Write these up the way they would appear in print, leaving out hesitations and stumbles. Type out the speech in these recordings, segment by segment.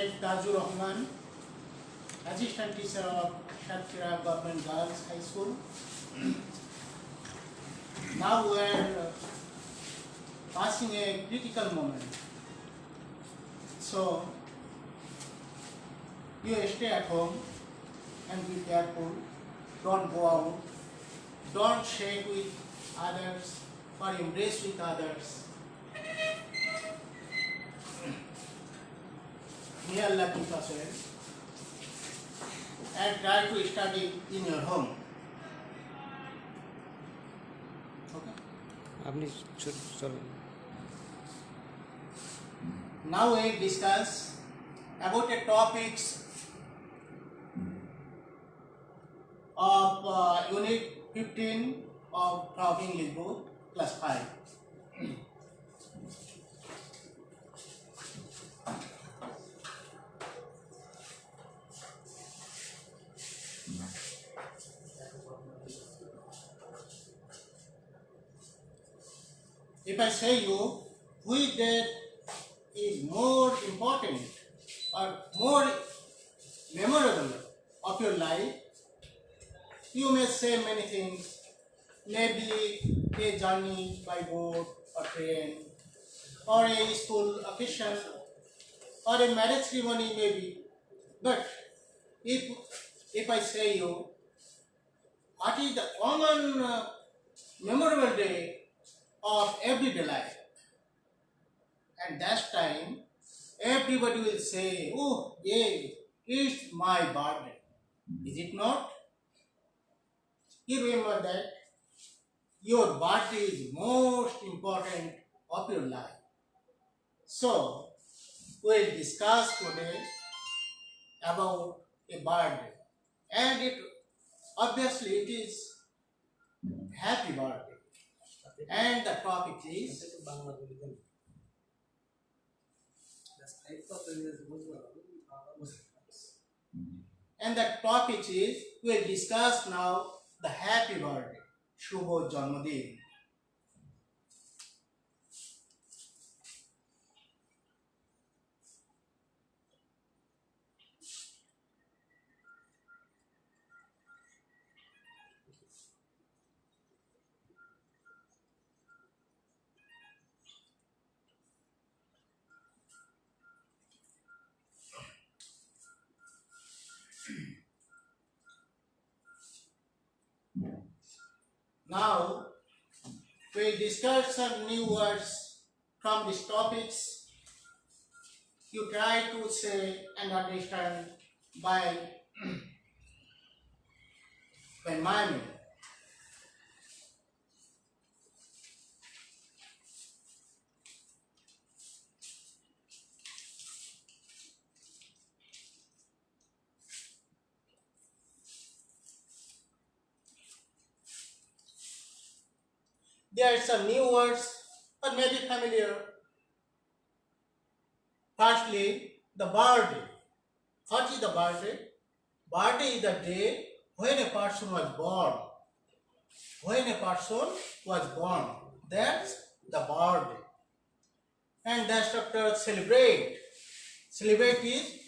Sheikh Tajur Rahman, Assistant Teacher of Shatkhira Government Girls High School. Now we are passing a critical moment. So, you stay at home and be careful. Don't go out. Don't shake with others or embrace with others. May Allah keep us well. And try to study in your home. Okay? Now we discuss about the topics of Unit 15 of Talking English Book, Class 5. If I say you, which date is more important or more memorable of your life, you may say many things. Maybe a journey by boat or train, or a school occasion, or a marriage ceremony maybe. But if I say you, what is the common memorable day of everyday life? At that time, everybody will say, oh, yeah, it's my birthday. Is it not? You remember that your birthday is most important of your life. So, we'll discuss today about a birthday. And obviously it is happy birthday. And the topic is we'll discuss now the happy birthday, Shubho Janmadin. Now, we'll discuss some new words from these topics. You try to say and understand by miming. There are some new words, but maybe familiar. Firstly, the birthday. What is the birthday? Birthday is the day when a person was born. When a person was born. That's the birthday. And the instructor celebrate. Celebrate is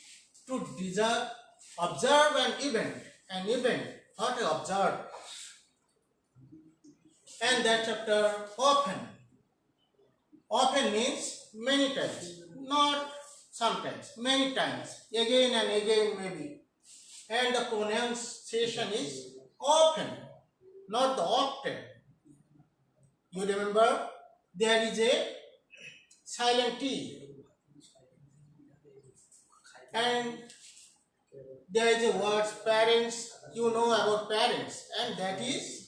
to observe an event. An event, not to observe. And that chapter often. Often means many times, not sometimes, many times, again and again maybe. And the pronunciation is often, not the often. You remember there is a silent T. And there is a word parents, you know about parents, and that is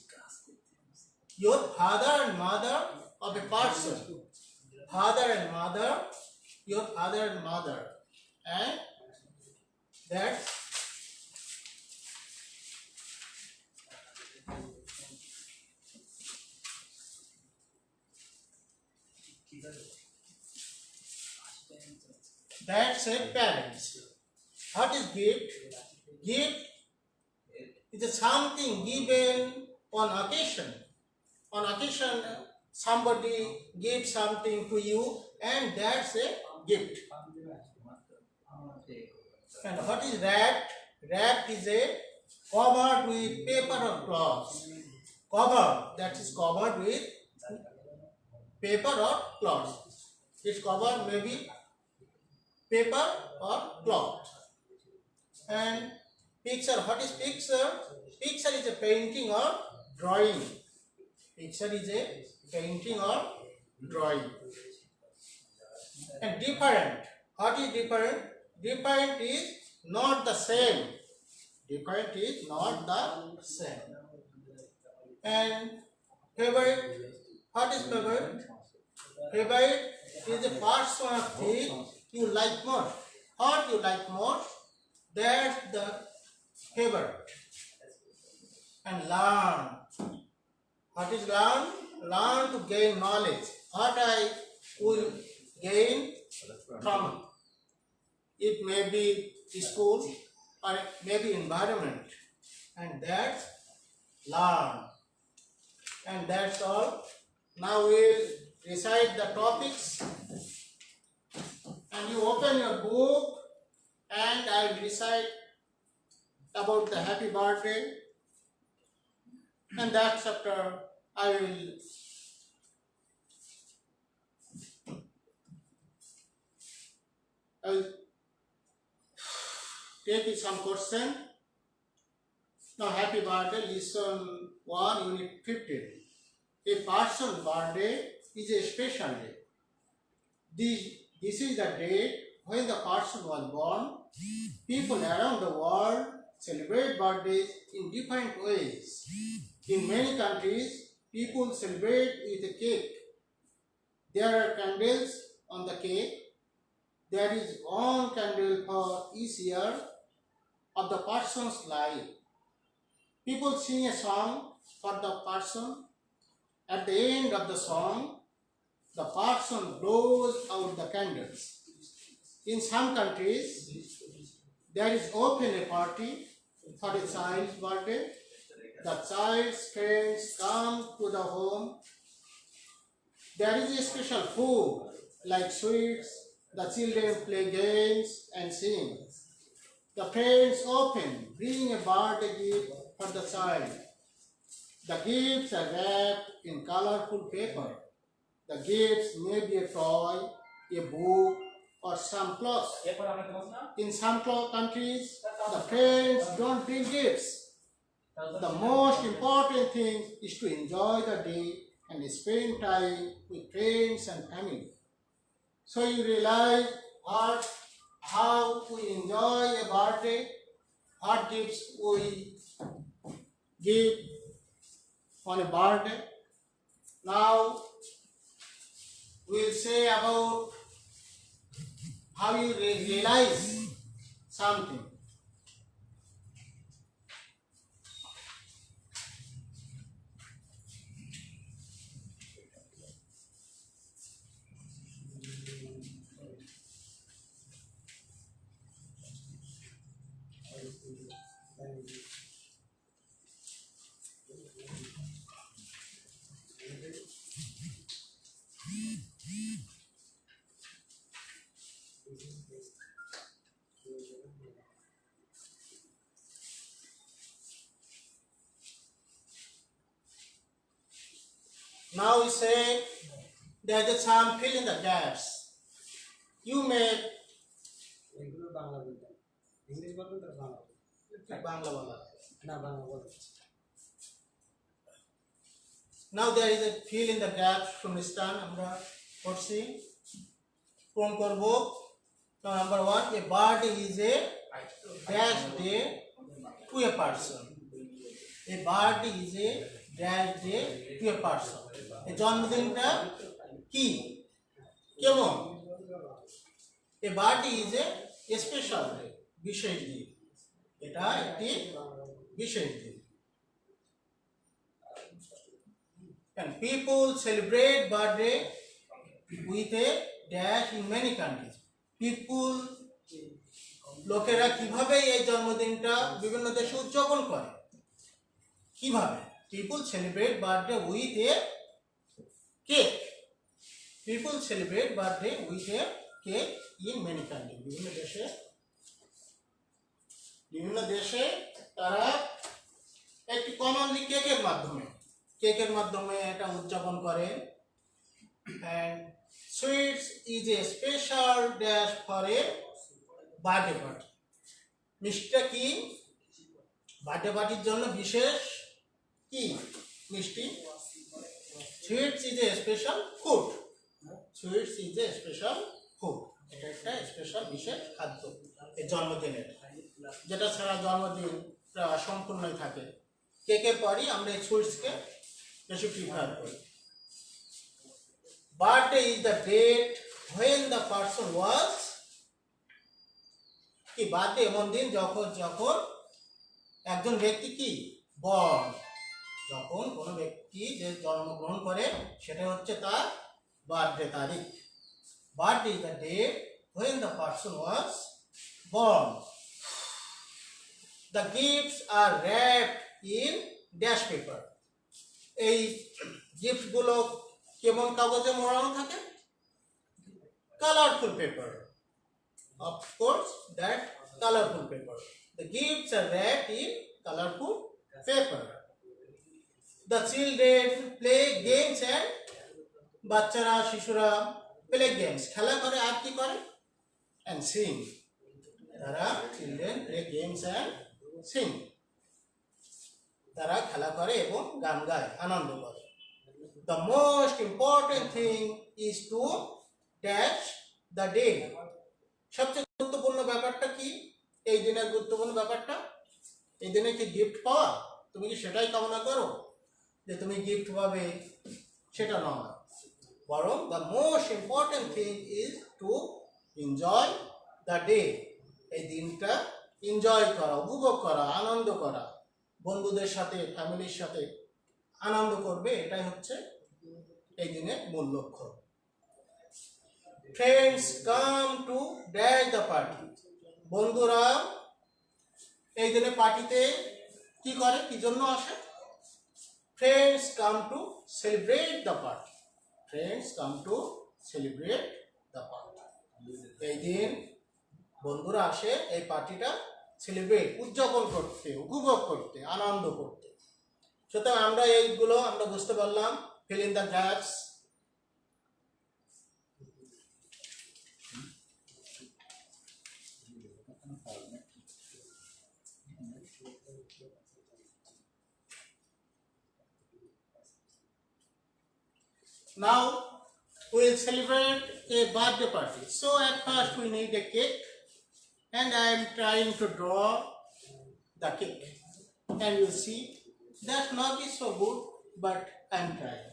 your father and mother of a person. Father and mother, your father and mother. And that's a parents. What is gift? Gift is something given on occasion. On occasion, somebody gives something to you, and that's a gift. And what is wrapped? Wrapped is a covered with paper or cloth. Covered, that is covered with paper or cloth. It's covered maybe paper or cloth. And picture, what is picture? Picture is a painting or drawing. Picture is a painting or drawing. And different, what is different? Different is not the same. Different is not the same. And favorite, what is favorite? Favorite is a person of thing you like more. What you like more, that's the favorite. And learn. What is learn? Learn to gain knowledge. What I will gain from it may be school or maybe environment. And that's learn. And that's all. Now we'll recite the topics. And you open your book and I'll recite about the happy birthday. And that chapter I will take some question. Now happy birthday, lesson 1, unit 15. A person's birthday is a special day. This is the day when the person was born. People around the world celebrate birthdays in different ways. In many countries, people celebrate with a cake. There are candles on the cake. There is one candle for each year of the person's life. People sing a song for the person. At the end of the song, the person blows out the candles. In some countries, there is often a party for a child's birthday. The child's friends come to the home. There is a special food like sweets. The children play games and sing. The friends often bring a birthday gift for the child. The gifts are wrapped in colorful paper. The gifts may be a toy, a book, or some clothes. In some countries, the friends don't bring gifts. The most important thing is to enjoy the day and spend time with friends and family. So you realize how we enjoy a birthday, what gifts we give on a birthday. Now we'll say about how you realize something. Now we say there's a some fill in the gaps. You may Now there is a fill in the gaps from the stand. আমরা করছি পূরণ করব। Number 1, a birthday is a dash day to a person. A birthday is a dash day to a person. এই জন্মদিনটা কি কেমন? A birthday is a special day, বিশেষ দিন। এটা একটি বিশেষ দিন। And people celebrate birthday with a dash in many countries. People লোকেরা কিভাবে এই জন্মদিনটা বিভিন্ন দেশে উদযাপন করে? কিভাবে? People celebrate birthday with a cake. People celebrate birthday with a cake in many countries. বিভিন্ন দেশে বিভিন্ন দেশে তারা একটি কমনলি কেকের মাধ্যমে এটা উদযাপন করে। and sweets is a special dash for a birthday party. মিষ্টিটা কি বার্থডে পার্টির জন্য বিশেষ কি মিষ্টি। Sweets is a special food. Sweets is a special food, এটা একটা স্পেশাল বিশেষ খাদ্য এই জন্মদিনের, যেটা ছাড়া জন্মদিন প্রায় অসম্পূর্ণই থাকে। কেকের পরই আমরা এই সুইটসকে বেশি প্রিফার করি। Birthday is the date when the person was কি বার্থডে এমন দিন যখন একজন ব্যক্তি কি বর্ন, যখন কোনো ব্যক্তি যে জন্মগ্রহণ করে সেটা হচ্ছে তার বার্থডে তারিখ। Birthday is the date when the person was born. The gifts are wrapped in dash paper. এই গিফটগুলো কেমন কাগজে মোড়ানো থাকে? Colourful paper. Of course, that colorful paper. The gifts are wrapped in colorful paper. The children play games and বাচ্চারা শিশুরা play games খেলা করে আর কি করে? and sing. তারা children play games and sing. তারা খেলা করে এবং গান গায়, আনন্দ করে। The most important thing is to dash the day. সবচেয়ে গুরুত্বপূর্ণ ব্যাপারটা কি এই দিনের গুরুত্বপূর্ণ ব্যাপারটা? এই দিনে কি গিফট পাওয়া? তুমি কি সেটাই কামনা করো যে তুমি গিফট পাবে? সেটা নয়, বরং the most important thing is to enjoy the day. এই দিনটা এনজয় করা, উপভোগ করা, আনন্দ করা, বন্ধুদের সাথে ফ্যামিলির সাথে আনন্দ করবে, এটাই হচ্ছে এই দিনের মূল লক্ষ্য। Friends come to dash the party. বন্ধুরা এই দিনে পার্টিতে কি করে, কি জন্য আসে? Friends come to celebrate the party. Friends come to celebrate the party. এই দিন বন্ধুরা আসে এই পার্টিটা সেলিব্রেট, উদযাপন করতে, উপভোগ করতে, আনন্দ করতে। সুতরাং আমরা এইগুলো আমরা বুঝতে পারলাম। fill in the gaps. Now we will celebrate a birthday party. So at first we need a cake, and I am trying to draw the cake, and you see that's not be so good, but I am trying.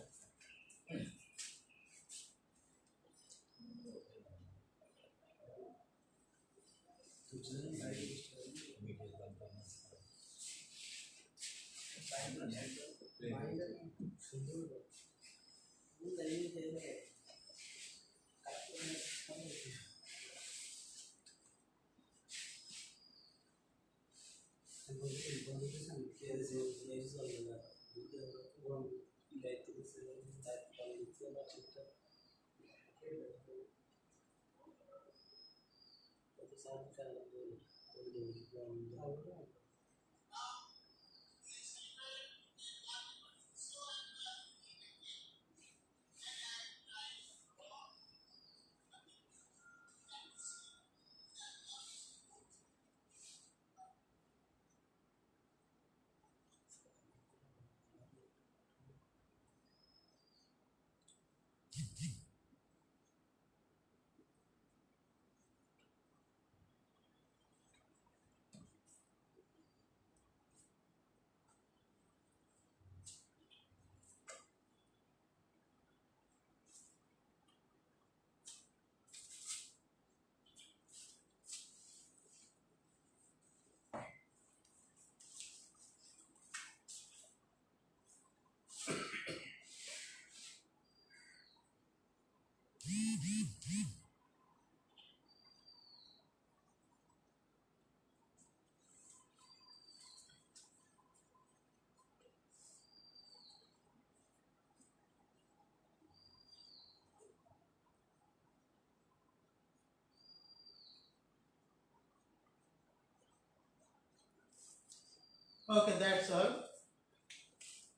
Okay, that's all.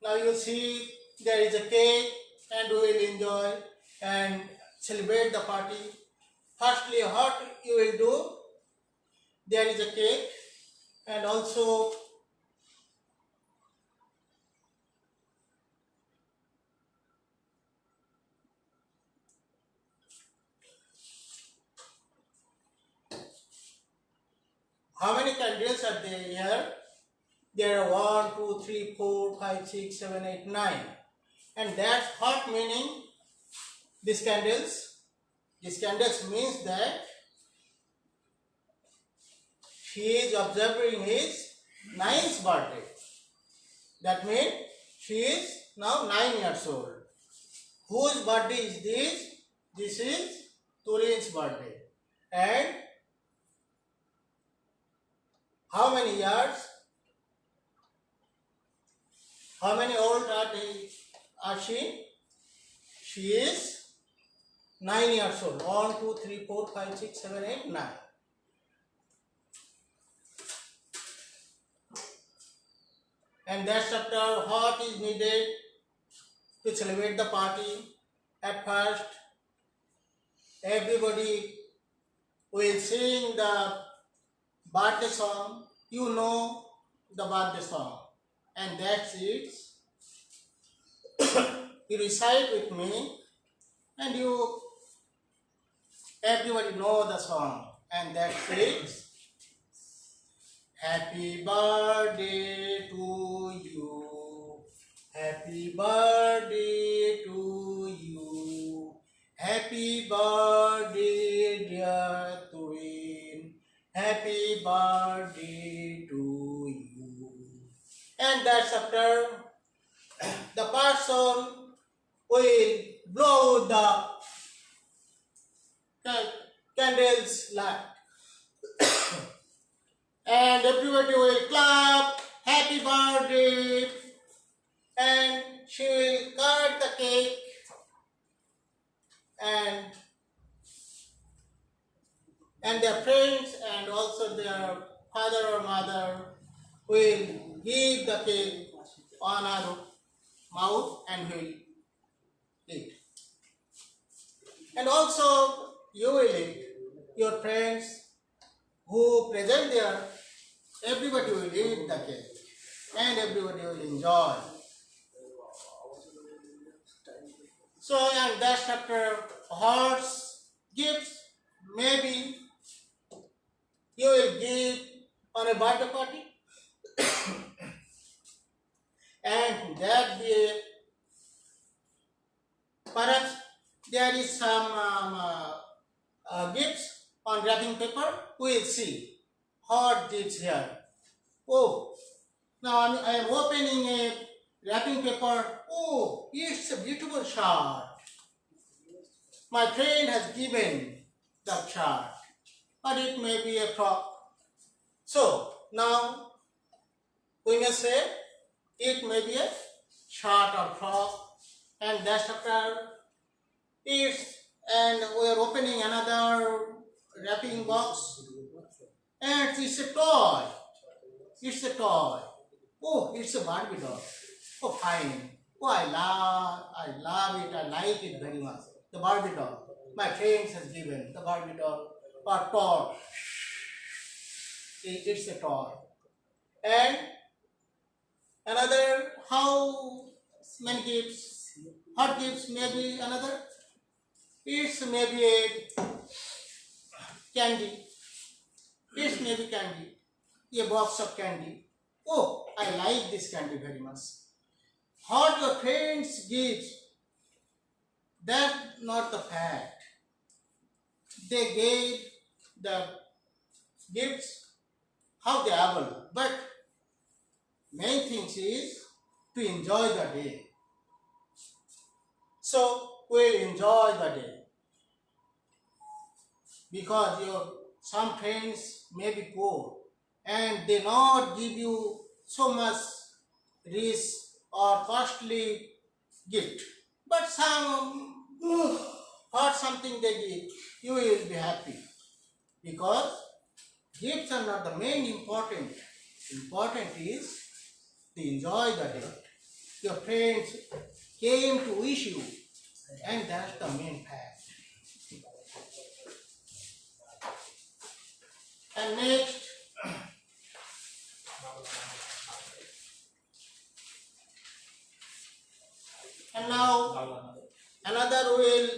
Now you see there is a cake and we will enjoy and celebrate the party. Firstly, what you will do? There is a cake and also how many candles are there here? There are 1, 2, 3, 4, 5, 6, 7, 8, 9. And that's what meaning these candles? These candles means that he is observing his ninth birthday. That means she is now 9 years old. Whose birthday is this? This is Turin's birthday. And how many years? How many old are she? She is 9 years old. 1, 2, 3, 4, 5, 6, 7, 8, 9. And that's after what is needed to celebrate the party. At first, everybody will sing the birthday song. You know the birthday song. And that's it. You recite with me and everybody know the song. And that's it. Happy birthday to you. Happy birthday to you. Happy birthday, dear Turin. Happy birthday to you. And that's after the person will blow the candles light. And everybody will clap, happy birthday, and she will cut the cake and their friends and also their father or mother will give the cake on her mouth and will eat. And also you will eat. Your friends who present there, everybody will eat the cake and everybody will enjoy. So, and that's after hearts, gifts, maybe you will give on a birthday party and that be perhaps there is some gifts on wrapping paper. We will see what gifts here. Oh, now I am opening a wrapping paper. Oh, it's a beautiful shirt. My friend has given the shirt, but it may be a frock. So now we may say it may be a shirt or frock, and that's after it's, and we are opening another wrapping box, and it's a toy. It's a toy. Oh, it's a Barbie doll. Oh, fine. Oh, I love it. I like it very much. The Barbie doll. My friends has given the Barbie doll or toy. It's a toy. And another, how many gifts? What gifts? Maybe another. It's maybe a candy. It's maybe candy. A box of candy. Oh, I like this candy very much. What your friends give, that's not the fact. They gave the gifts how they are able, but main thing is to enjoy the day. So we'll enjoy the day because some friends may be poor and they not give you so much rich or costly gift, but or something they give, you will be happy because gifts are not the main important. Important is they enjoy the day. Your friends came to wish you, and that's the main fact. And next, and now another will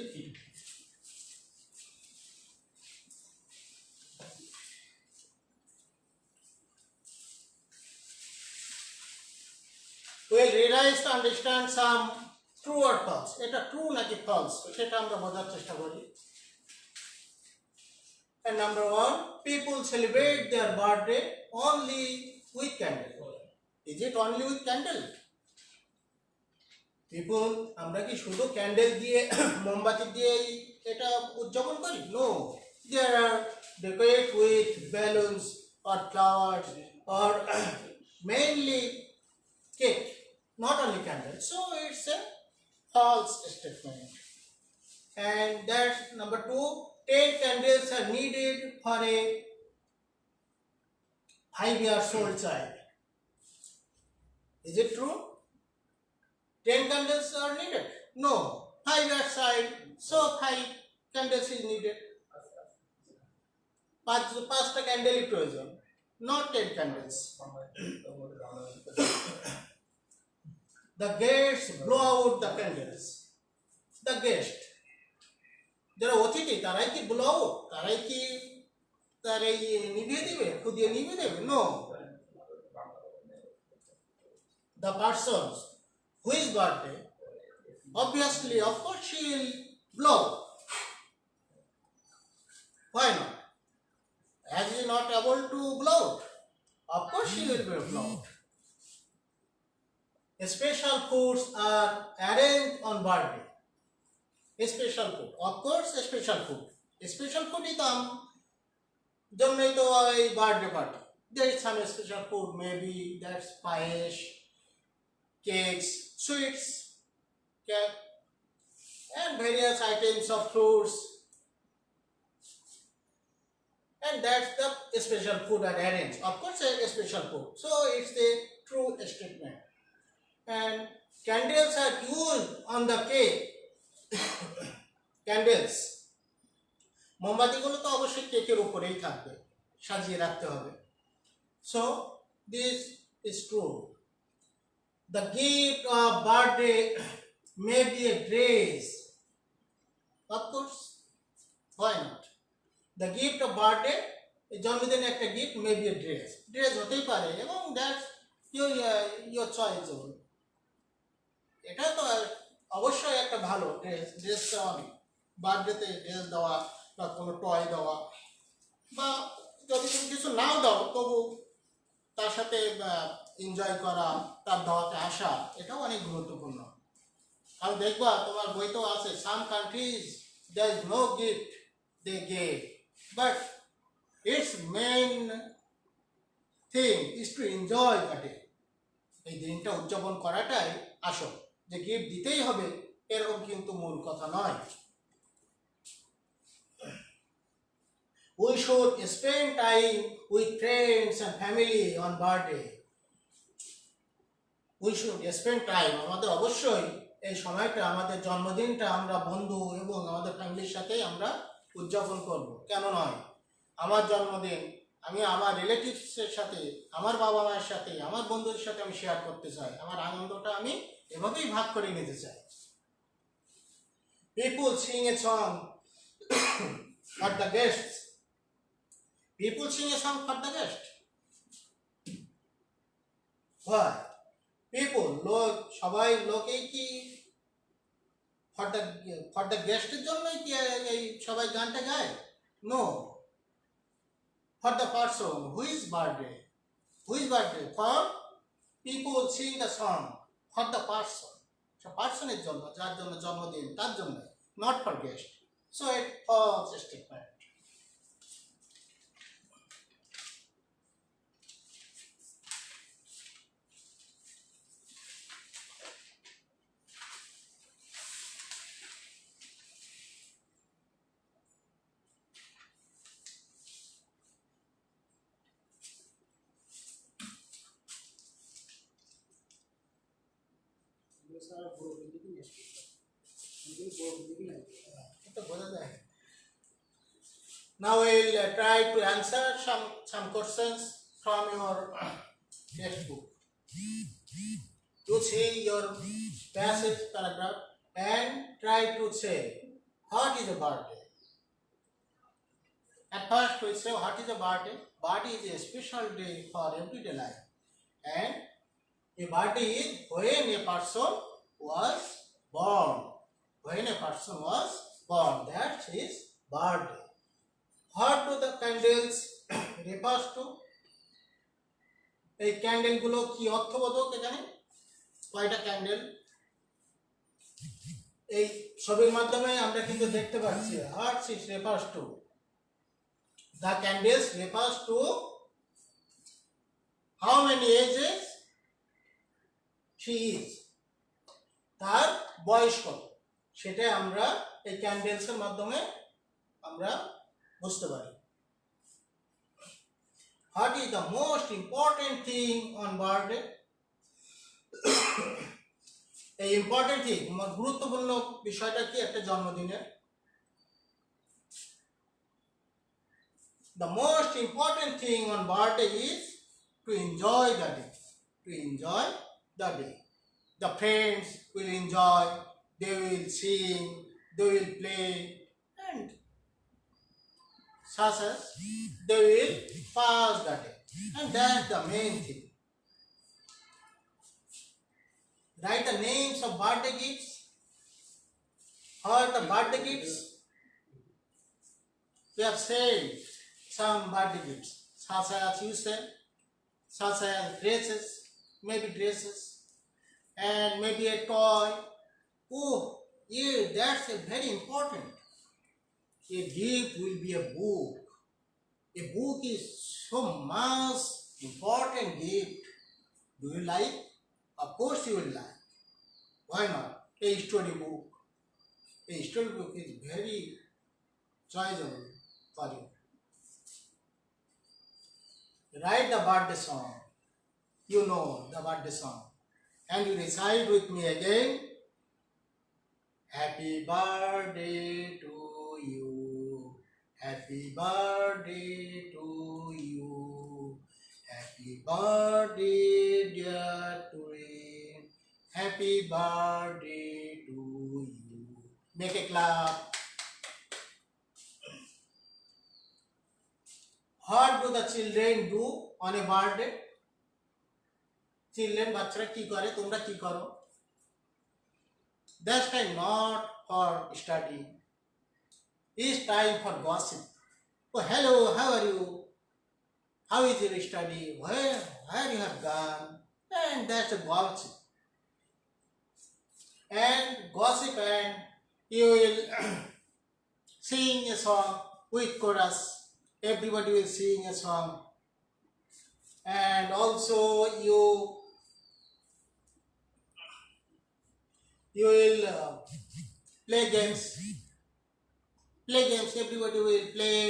realize to understand some true or false. এটা true নাকি false সেটা আমরা বোঝার চেষ্টা করি। And number one, people celebrate their birthday only with candle. Is it only with candle? People, আমরা কি শুধু ক্যান্ডেল দিয়ে মোমবাতি দিয়ে এটা উদযাপন করি? No, there are decorate with balloons or flowers or mainly cake, not only candles. So it's a false statement. And that's number two, 10 candles are needed for a 5-year-old child. Is it true? 10 candles are needed? No. 5-year child, so 5 candles is needed. 5টা ক্যান্ডেলই প্রয়োজন, not 10 candles. The guests blow out the candles. The guest, যারা অতিথি তারাই কি blow out? তারাই কি তারাই নিভিয়ে দিবে, খুদিয়ে নিভিয়ে দেবে? No. The persons whose birthday, obviously, of course, she will blow. Why not? As he is not able to blow, of course she will be blown. Special foods are arranged on birthday. Special food, of course, special food. Special food is the জন্যই তো এই birthday party. There is some special food, maybe that's payesh, cakes, sweets, cake, and various items of fruits. And that's the special food are arranged. Of course, a special food. So it's a true statement. And candles are used on the cake. Candles. মোমবাতিগুলো তো অবশ্যই কেকের উপরেই থাকবে, সাজিয়ে রাখতে হবে। So this is true. The gift of birthday may be a dress. Of course, why not? The gift of birthday, জন্মদিনে একটা gift, may B A dress. Dress হতেই পারে এবং দ্যাটস ইয়োর চয়েস। এটা তো অবশ্যই একটা ভালো ড্রেসটা অনেক বার্থডেতে ড্রেস দেওয়া বা কোনো টয় দেওয়া, বা যদি তুমি কিছু নাও দাও তবু তার সাথে এনজয় করা, তার দাওয়াতে আসা, এটাও অনেক গুরুত্বপূর্ণ। কারণ দেখবা তোমার বইতেও আছে, some countries there is no gift they gave, but its main thing is to enjoy the day. এই দিনটা উদযাপন করাটাই আসল, যে গিফট দিতেই হবে এরকম কিন্তু মূল কথা নয়। We should spend time with friends and family on birthday. We should spend time, আমাদের অবশ্যই এই সময়টা, আমাদের জন্মদিনটা আমরা বন্ধু এবং আমাদের ফ্যামিলির সাথে আমরা উদযাপন করব। কেন নয়? আমার জন্মদিন আমি আমার রিলেটিভসের সাথে, আমার বাবা মায়ের সাথে, আমার বন্ধুদের সাথে আমি শেয়ার করতে চাই। আমার আনন্দটা আমি এভাবেই ভাগ করে নিতে চাই। People sing a song for the guests. People sing a song for the guest. Why? People, সবাই লোকেই কি for the guest-এর জন্যই কি এই সবাই গানটা গায়? No. For the person whose birthday, for people sing the song for the person. So পার্সনের জন্য, যার জন্য জন্মদিন, তার জন্য, not for guest. So it false statement. এটা বোঝা যায়। Now we'll try to answer some questions from your textbook. You see your passage paragraph and try to say what is a birthday. At first we say what is a birthday. Birthday is a special day for everyday life, and a birthday is when a person was born. When a person was born, that is birthday. What do the candles refers to? এই candle গুলো কি অর্থবোধক এখানে? কয়টা candle এই ছবির মাধ্যমে আমরা কিন্তু দেখতে পাচ্ছি। What it refers to? The candles refers to how many ages she is. তার বয়স কত, সেটা আমরা এই ক্যান্ডেলসের মাধ্যমে আমরা বুঝতে পারি। What is the most important thing on birthday? এই ইম্পর্টেন্ট থিং, গুরুত্বপূর্ণ বিষয়টা কি একটা জন্মদিনের? The most important thing on birthday is to enjoy the day. To enjoy the day. The friends will enjoy, they will sing, they will play, and such as they will pass the day. And that's the main thing. Write the names of birthday gifts. How are the birthday gifts? We have said some birthday gifts, such as you said, such as dresses, maybe dresses, and maybe a toy. Oh, yeah, that's a very important. A gift will be a book. A book is so much important gift. Do you like? Of course you will like. Why not? A story book. A story book is very choiceable for you. Write the birthday song. You know the birthday song. And you recite with me again. Happy birthday to you. Happy birthday to you. Happy birthday, dear Turin. Happy birthday to you. Make a clap. What do the children do on a birthday? Children, বাচ্চারা কি করে, তোমরা কি করো? That's time not for study. It's time for gossip. Oh, hello, how are you? How is your study? Where you have gone? And that's a gossip. And gossip, and you will sing a song with chorus. Everybody will sing a song. And also you will play games. Play games, everybody will play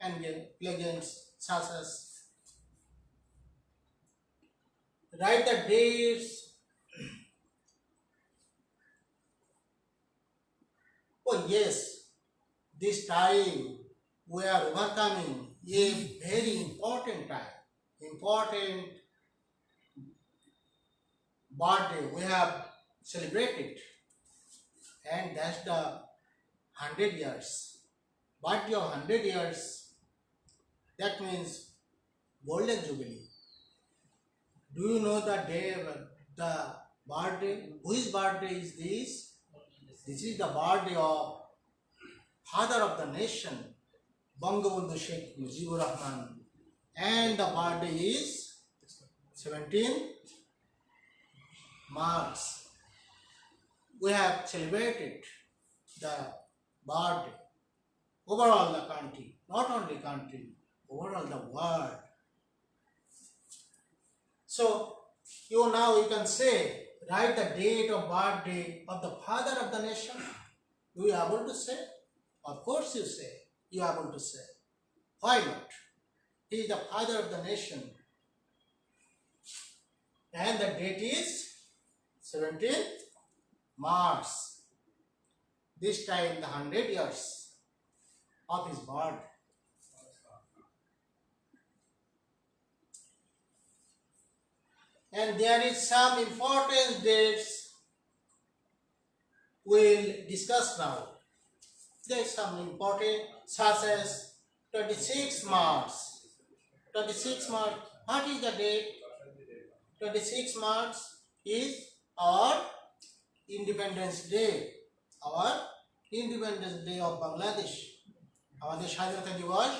and play games such as write the dates. Oh yes, this time we are overcoming a very important time, important birthday we have celebrated, and that's the 100 years. Birthday of 100 years, that means golden jubilee. Do you know the day, the birthday? Whose birthday is this? This is the birthday of father of the nation, Bangabandhu Sheikh Mujibur Rahman, and the birthday is 17th March. We have celebrated the birthday overall the country, not only country, overall the world. So you can say, write the date of birthday of the father of the nation. Do you able to say? Of course you say. You are able to say. Why not? He is the father of the nation. And the date is 17th March. This time the 100 years of his birth. And there is some important dates we'll discuss now. There is some important such as 26 March. 26 March. What is the date? 26 March is our Independence Day. Our Independence Day of Bangladesh. আমাদের স্বাধীনতা দিবস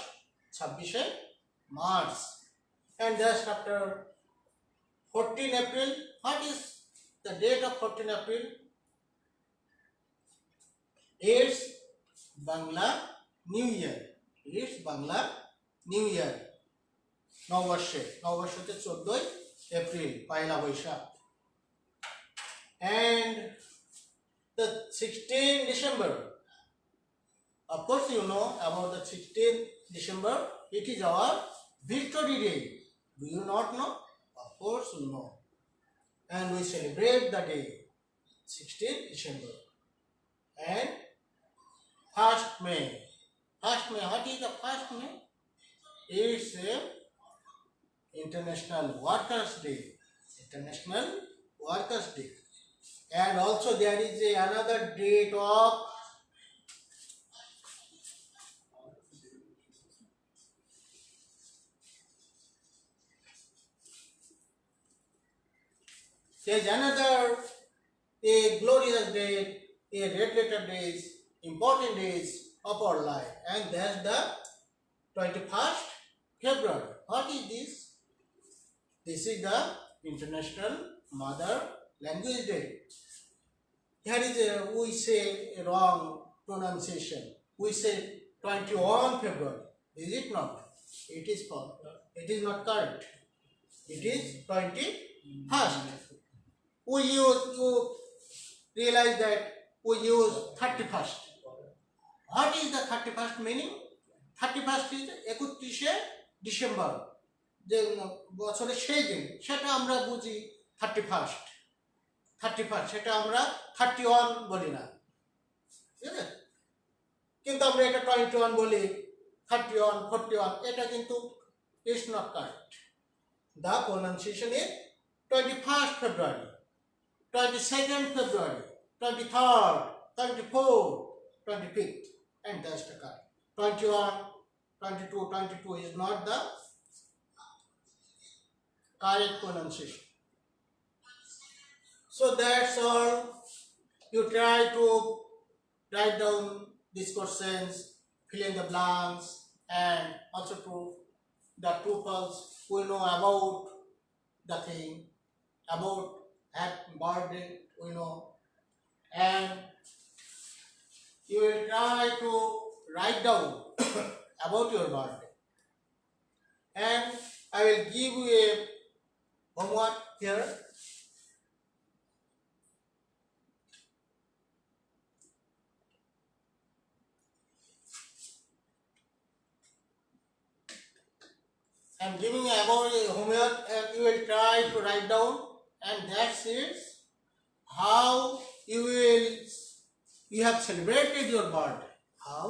26শে March. And just after 14 April, what is the date of 14 April? It's Bangla New Year. It's Bangla New Year. নববর্ষে নববর্ষতে 14 April Poila Boishakh. And the 16th December, of course you know about the 16th December. It is our Victory Day. Do you not know? Of course you know. And we celebrate the day 16th December. And 1st May. 1st May. What is the 1st May? It's a International Workers' Day. International Workers' Day. And also there is another date of there's another a glorious day, a red letter days, important days of our life, and that's the 21st February. What is this? This is the International Mother Language Day. Here is we say a wrong pronunciation. We say 21 February. Is it not? It is false. It is not correct. It is 21st. We use, you realize that we use 31st. What is the 31st meaning? 31st is 31শে December, যে বছরের সেই দিন, সেটা আমরা বুঝি 31st। সেটা আমরা 31 বলি না, ঠিক আছে? কিন্তু আমরা এটা 21 বলি, 31, 41, এটা কিন্তু is not correct. The pronunciation is 21st February, 22nd February, 23rd, 24th, 25th, and that's the correct. 21, 22 is not the correct pronunciation. So that's all. You try to write down these questions, fill in the blanks, and also prove the true false. We know about the thing, about birthday, we know, and you will try to write down about your birthday. And I will give you a homework here. I am giving you about a homework, and you will try to write down, and that's it. How you have celebrated your birthday. How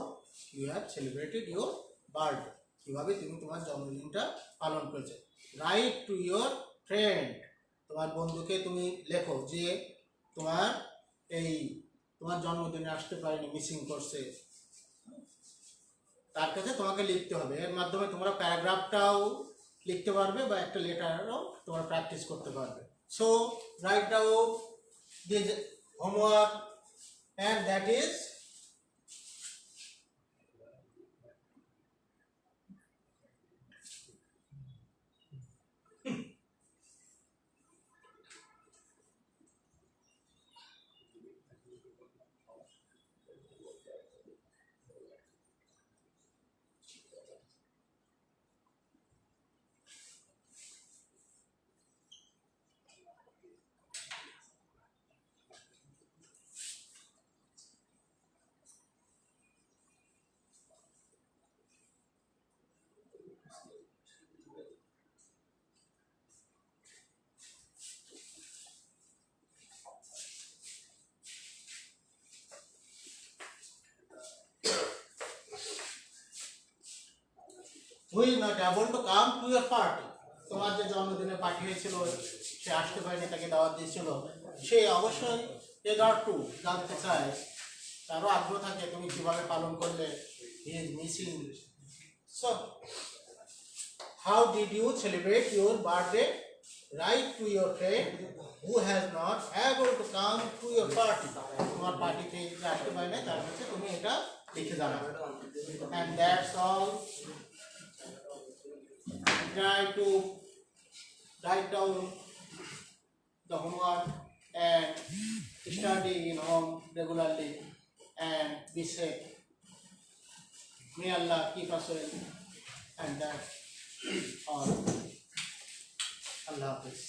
you have celebrated your birthday. কিভাবে তুমি তোমার জন্মদিনটা পালন করেছো। Right to your friend, তোমার বন্ধুকে তুমি লেখো যে তোমার জন্মদিনে আসতে পারেনি, মিসিং করছে, তার কাছে তোমাকে লিখতে হবে। এর মাধ্যমে তোমরা প্যারাগ্রাফটাও লিখতে পারবে বা একটা লেটারও তোমরা প্র্যাকটিস করতে পারবে। So write down this homework, and that is who is not able to come to your party. তোমার যে জন্মদিনে পার্টি হয়েছিল সে আসতে পারেনি, তাকে দাওয়াত দিয়েছিল, সে অবশ্যই এগার টু জানতে চায়, তারও আগ্রহ থাকে তুমি কিভাবে পালন করলে। He is missing. So how did you celebrate your birthday? Write to your friend who has not able to come to your party. তোমার পার্টিতে যে আসতে পারে না তার কাছে তুমি এটা লিখে জানাবে। And that's all. Try to write down the homework and study in home regularly and be safe. May Allah keep us well, and that's all. Allah Hafiz.